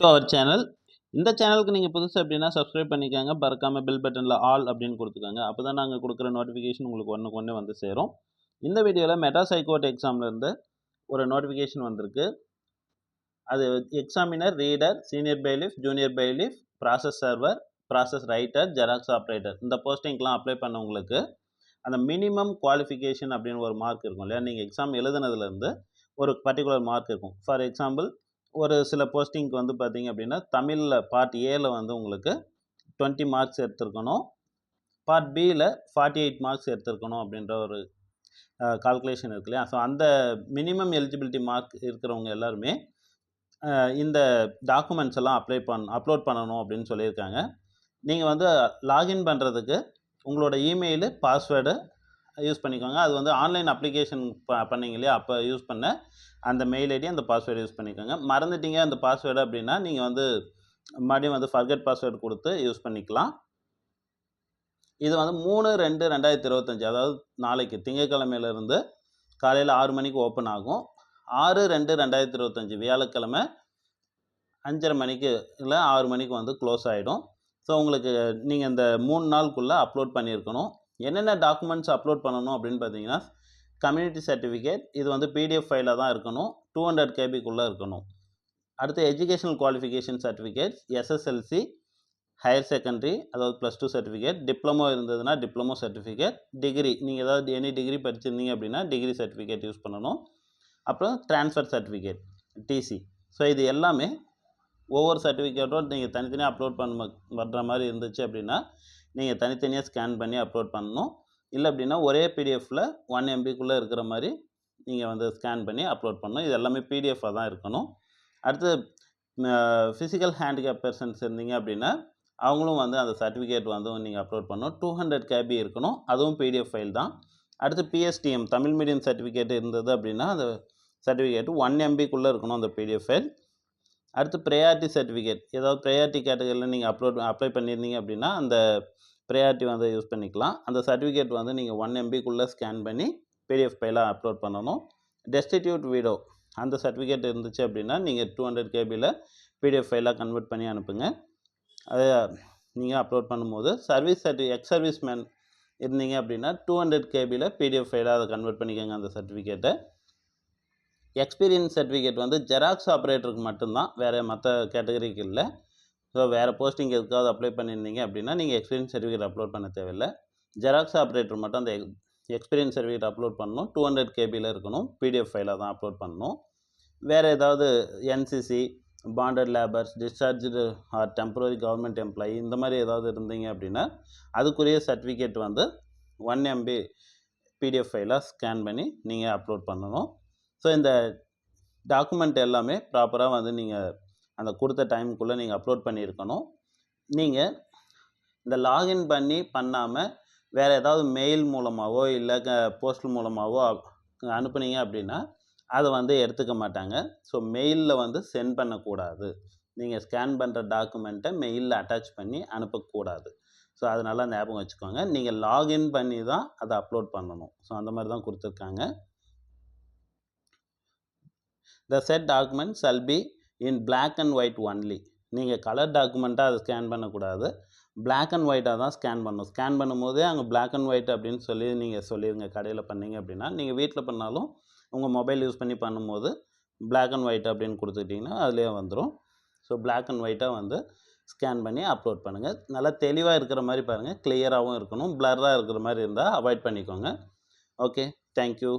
To our channel. இந்த சேனலுக்கு நீங்கள் புதுசு அப்படின்னா சப்ஸ்கிரைப் பண்ணிக்கோங்க. மறக்காமல் பெல் பட்டனில் ஆல் அப்படின்னு கொடுத்துக்கோங்க. அப்போ தான் நாங்கள் கொடுக்குற நோட்டிஃபிகேஷன் உங்களுக்கு ஒன்றுக்கு ஒன்று வந்து சேரும். இந்த வீடியோவில் மெட்டாசைக்கோட் எக்ஸாம்லேருந்து ஒரு நோட்டிஃபிகேஷன் வந்திருக்கு. அது examiner, reader, senior bailiff, junior bailiff, process server, process writer, xerox operator இந்த போஸ்டிங்லாம் அப்ளை பண்ணவங்களுக்கு அந்த மினிமம் குவாலிஃபிகேஷன் அப்படின்னு ஒரு மார்க் இருக்கும் இல்லையா. நீங்கள் எக்ஸாம் எழுதுனதுலேருந்து ஒரு பர்டிகுலர் மார்க் இருக்கும். ஃபார் எக்ஸாம்பிள், ஒரு சில போஸ்டிங்க்கு வந்து பார்த்தீங்க அப்படின்னா தமிழில் பார்ட் ஏல வந்து உங்களுக்கு 20 மார்க்ஸ் எடுத்துருக்கணும், பார்ட் பியில் 48 மார்க்ஸ் எடுத்துருக்கணும் அப்படின்ற ஒரு கால்குலேஷன் இருக்கு இல்லையா. ஸோ அந்த மினிமம் எலிஜிபிலிட்டி மார்க் இருக்கிறவங்க எல்லாருமே இந்த டாக்குமெண்ட்ஸ் எல்லாம் அப்லோட் பண்ணணும் அப்படின்னு சொல்லியிருக்காங்க. நீங்கள் வந்து லாகின் பண்ணுறதுக்கு உங்களோட இமெயிலு, பாஸ்வேர்டு யூஸ் பண்ணிக்கோங்க. அது வந்து ஆன்லைன் அப்ளிகேஷன் பண்ணிங்க இல்லையா, அப்போ யூஸ் பண்ண அந்த மெயில் ஐடி, அந்த பாஸ்வேர்டு யூஸ் பண்ணிக்கோங்க. மறந்துட்டீங்க அந்த பாஸ்வேர்டு அப்படின்னா நீங்கள் வந்து மறுபடியும் வந்து ஃபர்கெட் பாஸ்வேர்டு கொடுத்து யூஸ் பண்ணிக்கலாம். இது வந்து 3/2/2025, அதாவது நாளைக்கு திங்கட்கிழமையிலேருந்து காலையில் 6 மணிக்கு ஓப்பன் ஆகும். 6/2/2025 வியாழக்கிழமை 5:30 மணிக்கு இல்லை 6 மணிக்கு வந்து க்ளோஸ் ஆகிடும். ஸோ உங்களுக்கு நீங்கள் இந்த 3 நாளுக்குள்ளே அப்லோட் பண்ணியிருக்கணும். என்னென்ன டாக்குமெண்ட்ஸ் அப்லோட் பண்ணணும் அப்படின்னு பார்த்தீங்கன்னா, கம்யூனிட்டி சர்டிஃபிகேட், இது வந்து பிடிஎஃப் ஃபைலாக தான் இருக்கணும், 200 கேபிக்குள்ளே இருக்கணும். அடுத்து educational qualification certificate, SSLC, higher secondary, அதாவது +2 சர்டிஃபிகேட், டிப்ளமோ இருந்ததுன்னா டிப்ளமோ சர்டிஃபிகேட், டிகிரி நீங்கள் ஏதாவது எனி டிகிரி படிச்சிருந்தீங்க அப்படின்னா டிகிரி சர்டிஃபிகேட் யூஸ் பண்ணணும். அப்புறம் ட்ரான்ஸ்ஃபர் சர்டிஃபிகேட், டிசி. ஸோ இது எல்லாமே ஒவ்வொரு சர்டிஃபிகேட்டும் நீங்கள் தனித்தனியாக அப்லோட் பண்ணுற மாதிரி இருந்துச்சு அப்படின்னா நீங்கள் தனித்தனியாக ஸ்கேன் பண்ணி அப்லோட் பண்ணணும். இல்லை அப்படின்னா ஒரே பிடிஎஃப்பில் 1 MBக்குள்ளே இருக்கிற மாதிரி நீங்கள் வந்து ஸ்கேன் பண்ணி அப்லோட் பண்ணணும். இது எல்லாமே பிடிஎஃபாக தான் இருக்கணும். அடுத்து ஃபிசிக்கல் ஹேண்டிகேப் பர்சன்ஸ் இருந்தீங்க அப்படின்னா அவங்களும் வந்து அந்த சர்டிஃபிகேட் வந்து நீங்கள் அப்லோட் பண்ணணும். 200 KB இருக்கணும், அதுவும் பிடிஎஃப் ஃபைல் தான். அடுத்து பிஎஸ்டிஎம் தமிழ் மீடியம் சர்டிஃபிகேட் இருந்தது அப்படின்னா அந்த சர்டிஃபிகேட் 1 MBக்குள்ளே இருக்கணும் அந்த பிடிஎஃப் ஃபைல். அடுத்து ப்ரையாரிட்டி சர்டிஃபிகேட், ஏதாவது ப்ரையாரிட்டி கேட்டகரியில் நீங்கள் அப்ளை பண்ணியிருந்தீங்க அப்படின்னா அந்த ப்ரையாரிட்டி வந்து யூஸ் பண்ணிக்கலாம். அந்த சர்டிஃபிகேட் வந்து நீங்கள் 1 MBக்குள்ளே ஸ்கேன் பண்ணி பிடிஎஃப் ஃபைலாக அப்லோட் பண்ணணும். டெஸ்டிடியூட் வீடோ அந்த சர்டிஃபிகேட் இருந்துச்சு அப்படின்னா நீங்கள் 200 KBயில் பிடிஎஃப் ஃபைலாக கன்வெர்ட் பண்ணி அனுப்புங்க. அதை நீங்கள் அப்லோட் பண்ணும்போது எக்ஸ் சர்வீஸ் மேன் இருந்தீங்க அப்படின்னா 200 KBயில் பிடிஎஃப் ஃபைலாக அதை கன்வெர்ட் பண்ணிக்கோங்க அந்த சர்டிஃபிகேட்டை. எக்ஸ்பீரியன்ஸ் சர்டிஃபிகேட் வந்து ஜெராக்ஸ் ஆப்ரேட்டருக்கு மட்டும்தான், வேறு மற்ற கேட்டகரிக்கு இல்லை. ஸோ வேறு போஸ்டிங் எதுக்காவது அப்ளை பண்ணியிருந்தீங்க அப்படின்னா நீங்கள் எக்ஸ்பீரியன்ஸ் சர்டிஃபிகேட் அப்லோட் பண்ண தேவையில்லை. ஜெராக்ஸ் ஆப்ரேட்டர் மட்டும் அந்த எக்ஸ்பீரியன்ஸ் சர்டிஃபிகேட் அப்லோட் பண்ணணும், 200 KBயில் இருக்கணும், பிடிஎஃப் ஃபைலாக தான் அப்லோட் பண்ணணும். வேறு ஏதாவது NCC, bonded labours, discharged or temporary government employee இந்த மாதிரி ஏதாவது இருந்தீங்க அப்படின்னா அதுக்குரிய சர்டிஃபிகேட் வந்து 1 MB பிடிஎஃப் ஃபைலாக ஸ்கேன் பண்ணி நீங்கள் அப்லோட் பண்ணணும். ஸோ இந்த டாக்குமெண்ட் எல்லாமே ப்ராப்பராக வந்து நீங்கள் அந்த கொடுத்த டைமுக்குள்ளே நீங்கள் அப்லோட் பண்ணியிருக்கணும். நீங்கள் இந்த லாகின் பண்ணாமல் வேறு ஏதாவது மெயில் மூலமாகவோ இல்லை போஸ்டல் மூலமாகவோ அனுப்புனீங்க அப்படின்னா அதை வந்து எடுத்துக்க மாட்டாங்க. ஸோ மெயிலில் வந்து சென்ட் பண்ணக்கூடாது. நீங்கள் ஸ்கேன் பண்ணுற டாக்குமெண்ட்டை மெயிலில் அட்டாச் பண்ணி அனுப்பக்கூடாது. ஸோ அதனால ஞாபகம் வச்சுக்கோங்க. நீங்கள் லாகின் பண்ணி தான் அதை அப்லோட் பண்ணணும். ஸோ அந்த மாதிரி தான் கொடுத்துருக்காங்க. The said document shall be in black and white only. நீங்கள் கலர் டாக்குமெண்ட்டாக அதை ஸ்கேன் பண்ணக்கூடாது, பிளாக் அண்ட் ஒயிட்டாக தான் ஸ்கேன் பண்ணணும். ஸ்கேன் பண்ணும்போதே அங்கே பிளாக் அண்ட் ஒயிட் அப்படின்னு சொல்லி நீங்கள் சொல்லிடுங்க. கடையில் பண்ணீங்க அப்படின்னா நீங்கள் வீட்டில் பண்ணாலும் உங்கள் மொபைல் யூஸ் பண்ணி பண்ணும்போது பிளாக் அண்ட் ஒயிட் அப்படின்னு கொடுத்துக்கிட்டிங்கன்னா அதுலேயே வந்துடும். ஸோ பிளாக் அண்ட் ஒயிட்டாக வந்து ஸ்கேன் பண்ணி அப்லோட் பண்ணுங்கள். நல்லா தெளிவாக இருக்கிற மாதிரி பாருங்கள், கிளியராகவும் இருக்கணும். பிளர்ராக இருக்கிற மாதிரி இருந்தால் அவாய்ட் பண்ணிக்கோங்க. Okay, thank you.